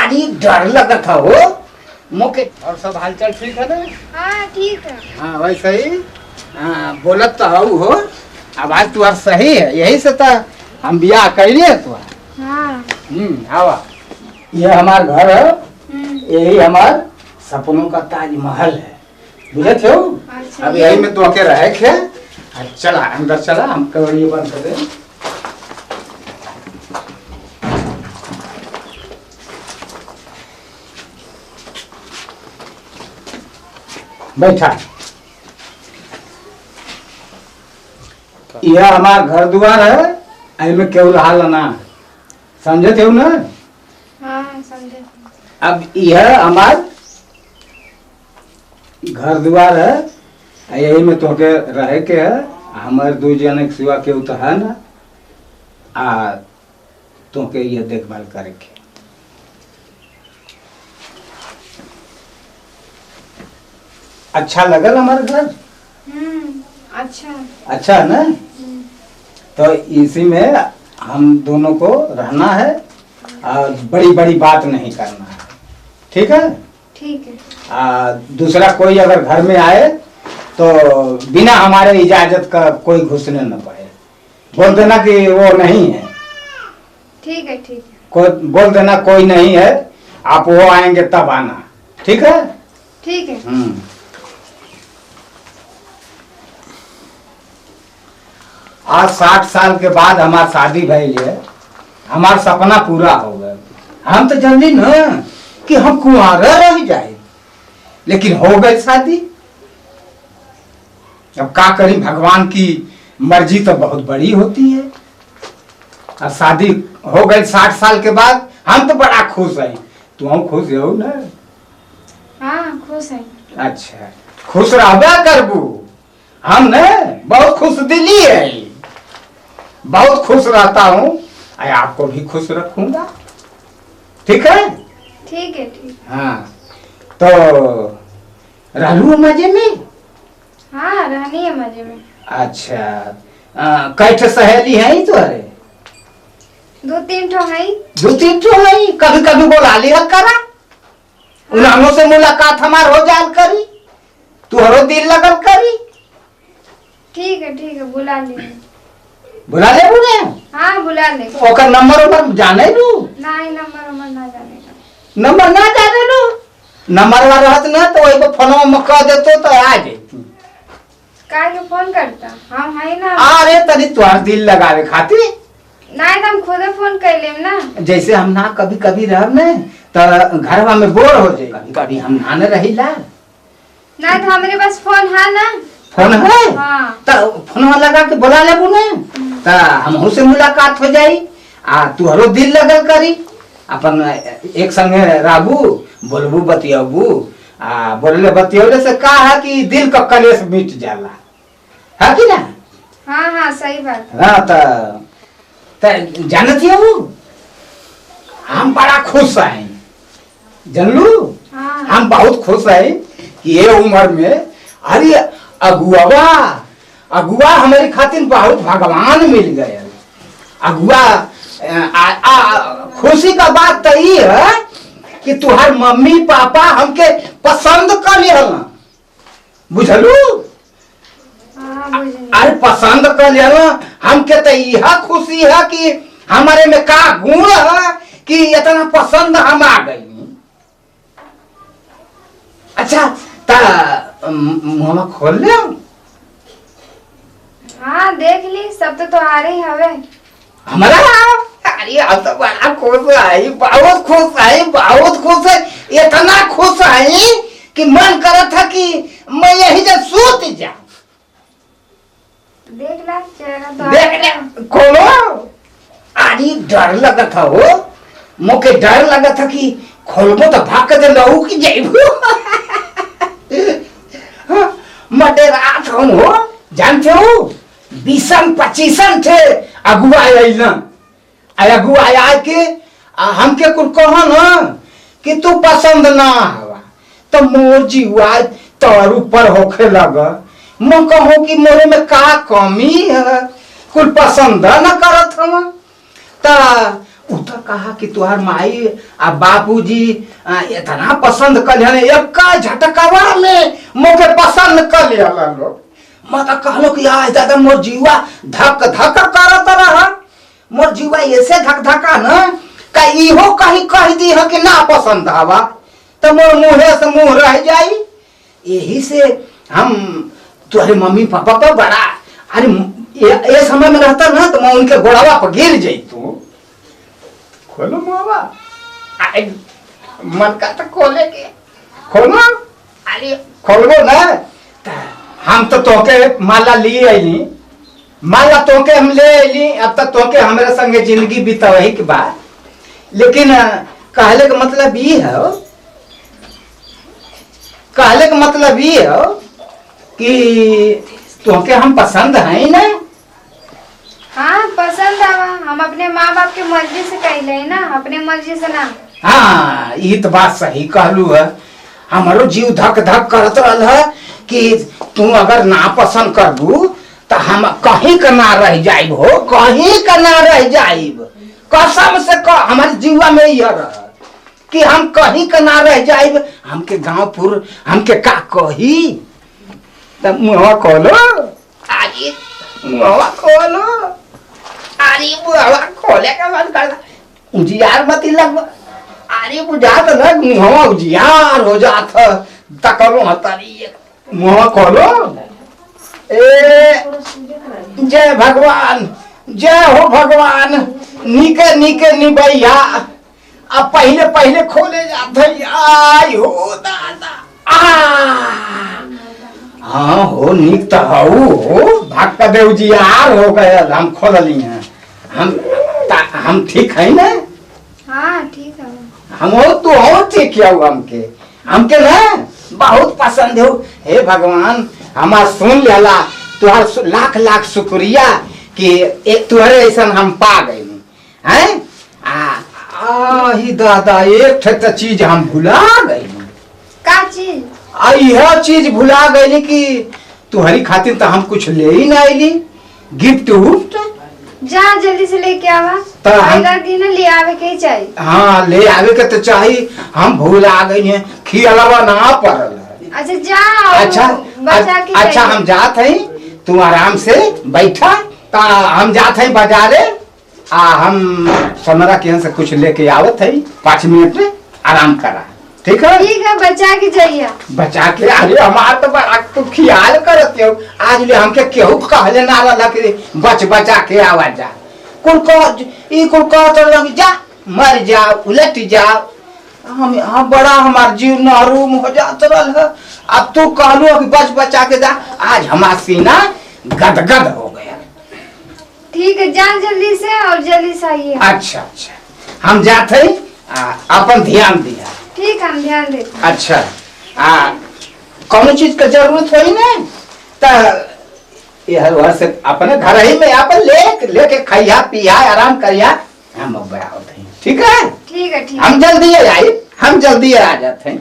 अरे डर लगा था हो मोके। और सब हालचाल ठीक है ना? हाँ ठीक है। हाँ वैसे ही बोलत तो हूँ हो। आवाज तुम्हार सही है, यही से तो हम बियाह कैलिए तुम्हार। हाँ। आवा ये हमार घर है, यही हमार सपनों का ताजमहल है, बुझे थे? अच्छा, अब यही में तो के रहे थे। चला अंदर चला, हम कवड़िए बंद कर दे। बैठा। यह हमार घर द्वार है, इनमें केवल हाल ना समझे थे ना? हाँ समझे। अब यह हमार घर द्वार है, यही में तो के रहे के है। हमारे दो जन के सिवा के तो है ना, तो के ये देखभाल करे के। अच्छा लगल हमारे घर? अच्छा। अच्छा है ना? तो इसी में हम दोनों को रहना है और बड़ी बड़ी बात नहीं करना है, ठीक है? ठीक है। दूसरा कोई अगर घर में आए तो बिना हमारे इजाजत का कोई घुसने न पाए। बोल देना कि वो नहीं है। ठीक है ठीक है। कोई बोल देना कोई नहीं है, आप वो आएंगे तब आना, ठीक है? ठीक है। आज 60 साल के बाद हमार शादी भइल है, हमार सपना पूरा हो गया। हम तो जानली न कि हम कुंवारा रह जाए, लेकिन हो गई शादी। अब का करी, भगवान की मर्जी तो बहुत बड़ी होती है। अब शादी हो गई 60 साल के बाद, हम तो बड़ा खुश हैं। तुम खुश हो ना? हाँ खुश है। अच्छा, खुश रहबे करबू। हम न बहुत खुश दिली है, बहुत खुश रहता हूँ, आपको भी खुश रखूंगा, ठीक है? ठीक है ठीक। हाँ तो रहलू मजे में? हाँ रहनी है मजे में। अच्छा, कैठे सहेली है तुम्हारे? 2-3 ठो है। 2-3 ठो है? कभी कभी बोला लिया करा, उन्होंने से मुलाकात हमार हो जाल करी, तुहरो दिल लगल करी। ठीक है बुला ले। बुला ले बुने? हाँ बुला ले। ओकर नंबर जाने लू? नहीं नंबर ना जाने का। नंबर ना जाने लू? नंबर वा रहत ना तो वही फोनवा में कह देतो तो आ जैती। काहे के फोन करता? हम है ना। अरे तनी तुहार दिल लगावे खातिर। नहीं तो हम खुदे फोन कर लेम ना। जैसे हम ना कभी कभी रहब ने तो घरवा में बोर हो जाए, कभी कभी हम ना न रहिला। नहीं तो हमारे पास फोन है ना। फोन है? हाँ। तो फोनवा लगा के बुला लेबू ने, तो हमहू से मुलाकात हो जाई, तुहरो दिल लगल करी। अपन एक संगे रहबू, बोलबू बतियाबू, बोलले बतियौले से का है कि दिल का कलेश मिट जाला, है कि ना? हाँ सही बात है। हाँ तो जानत हो हम बड़ा खुश हैं, जानलू? हाँ। हम बहुत खुश हैं कि ये उम्र में, अरे अगुआ हमारी खातिर बहुत भगवान मिल गए। अगुआ खुशी का बात तो ये है कि तुहार मम्मी पापा हमके पसंद कर लिया, बुझलू? अरे पसंद कर लिया हमके, तो यह खुशी है कि हमारे में का गुण है कि इतना पसंद हम आ गई। अच्छा ता मुँह खोल ले। हाँ देख ली, सब तो तुम्हारे ही हवे। हमारा? अरे अब तो बड़ा खुश है, बहुत खुश है, बहुत खुश है। इतना खुश है कि मन करत था कि मैं यही से सूत जाऊं। देख ला चेहरा तो देख ले खोलो। अरे डर लगा था हो, मोके डर लगा था कि खोलबो तो भाग के लहू की जाइबो। मटे रात हम हो, जानते हो 20-25 थे अगुआ आइला, अगुआ आया के हमके कुल कहा ना कि तू पसंद ना हवा, तो मोर जीवा तर ऊपर होखे लगा। मैं कहूँ कि मोरे में का कमी है, कुल पसंद न करत हम। ता उ तो कहा कि तुहार माई आ बाबूजी इतना पसंद कर एक झटकावा में मोके पसंद कर लिया लोग। मैं तो कहलो कि आज दादा मोर जीवा धक धक करत रहा, मोर जीवा ऐसे धक धका न का इहो कहीं कह दी है कि ना पसंद हवा तो मोर मुँहे से मुँह रह जाई। यही से हम तुम्हारे मम्मी पापा पर बड़ा अरे ये समय में रहता ना तो मैं उनके गोड़ावा पर गिर जाई। तू खोलो मावा मन का तो खोले के खोलो, अरे खोलो ना। हम तो तोके माला लिए अली, माला तोके हम ले अली, अब तक तोके हमारे संगे जिंदगी बितावही के बाद। लेकिन कहले का मतलब ये है, कहले का मतलब ये है कि तोके हम पसंद हैं ना। हाँ पसंद आवा, हम अपने माँ बाप के मर्जी से कहले है ना, अपने मर्जी से ना। हाँ ये तो बात सही कहलू है। हमारो जीव धक धक करत रहल है कि तू अगर ना पसंद करबू तो हम कहीं का ना रह जाइब हो, कहीं का ना रह जाइब। कसम से हमारे जीवा में यह रह कि हम कहीं का ना रह जाइब। हमके गांवपुर हमके का कही तब मुहवा खोलो, अरे मुहवा खोलो, अरे मुहवा खोले का मन करता उजियार मत लग, अरे बुझात लग मुहवा उजियार हो जात तकलो हतरी मुहवा खोलो। ए जय भगवान, जय हो भगवान, निके निके निबैया। अब पहले पहले खोले जाते आई हो दादा। हाँ हो निक तो हो भक्त देव जी यार हो गए। हम खोल ली हैं, हम ठीक है ना। हाँ ठीक है। हम हो तू हो ठीक किया हमके ना बहुत पसंद हो। हे भगवान हमार सुन लेला, तुहार लाख लाख शुक्रिया कि एक तुहरे ऐसा हम पा गए हैं। ही दादा एक ठे चीज हम भुला गई। का चीज? यह चीज भुला गई कि तुहरी खातिर तो हम कुछ ले ही ना आईली गिफ्ट उफ्ट। जा जल्दी से लेके आवा, पहला दिन ले आवे के ही चाहिए। हाँ ले आवे के तो चाहिए, हम भूला गई हैं, खियालवा ना पड़ल। अच्छा जाओ। अच्छा हम जात हैं, तू आराम से बैठा। हम जात हैं बाजारे, हम समरा के से कुछ लेके आवत है, 5 मिनट में आराम करा। ठीक है ठीक है, बचा के जाइए। बचा के। अरे हमार तो बड़ा तू ख्याल करते हो। आज ले हमके केहू कहले ना रहा कि बचा के आवा जा। कुल कह तो लग जा मर जाओ उलट जाओ। हम बड़ा हमार जीव नहरूम हो जात रहल है। अब तू कहलू कि बचा के जा, आज हमार सीना गदगद हो गया। ठीक है जा जल्दी से और जल्दी से आइए। अच्छा हम जाते अपन ध्यान दिया। ठीक है हम ध्यान देते। अच्छा कौन चीज का जरूरत हो ना तो यह से अपने घर ही में अपन लेके खाइया पिया आराम करिया। हम ठीक है। ठीक है ठीक। हम जल्दी आ जाते हैं।